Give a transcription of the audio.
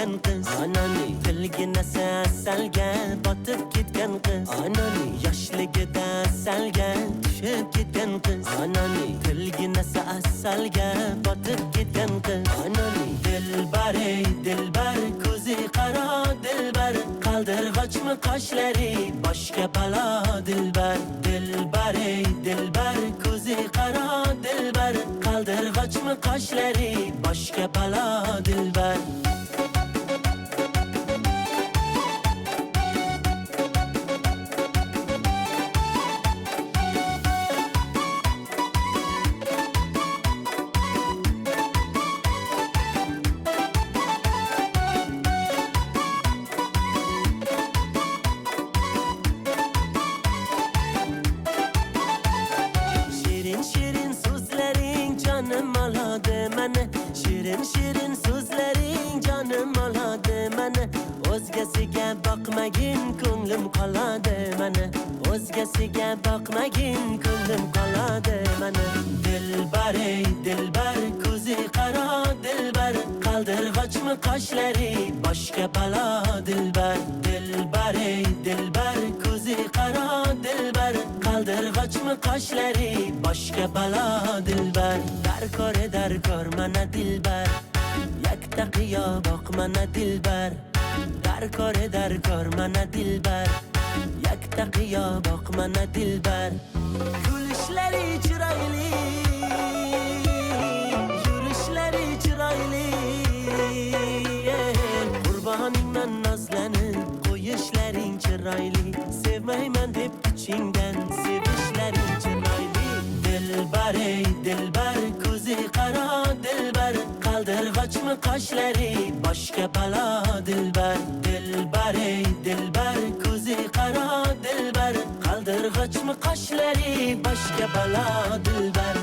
ketgan qiz. Anani tilgina salga botib ketgan qiz. Anani yoshligida salga tushib ketgan qiz. Anani tilgina salga botib ketgan qiz. Anani dilbar ey dilbar ko'zi qaro dilbar qaldirg'ochmi qoshlari boshga balo dilbar. Dilbar ey dilbar ko'zi qaro dilbar qaldirg'ochmi qoshlari boshga balo dilbar. Shirin so'zlaring jonim oladi meni. Shirin so'zlaring jonim oladi meni. O'zgasiga boqmagin ko'nglim qoladi meni. O'zgasiga boqmagin ko'nglim qoladi meni. Dilbar ey dilbar ko'zi qaro dilbar qaldirg'ochmi qoshlari boshga balo dilbar. Dilbar ey dilbar ko'zi qaro dilbar qaldirg'ochmi qoshlari boshga balo dilbar. Darkor mana dilbar yakta qiyo boq mana dilbar. Darkor mana dilbar yakta qiyo boq mana dilbar. Kulishlari chiroyli yurishlari chiroyli qurboningdan nozlanib qo'yishlaring chiroyli. Sevmayman deb ichingdan sevishlaring chiroyli. Dilbar ey dilbar ko'zi qaro dilbar qaldirg'ochmi qoshlari boshga balo dilbar. Dilbar ey dilbar ko'zi qaro dilbar qaldirg'ochmi qoshlari boshga balo dilbar.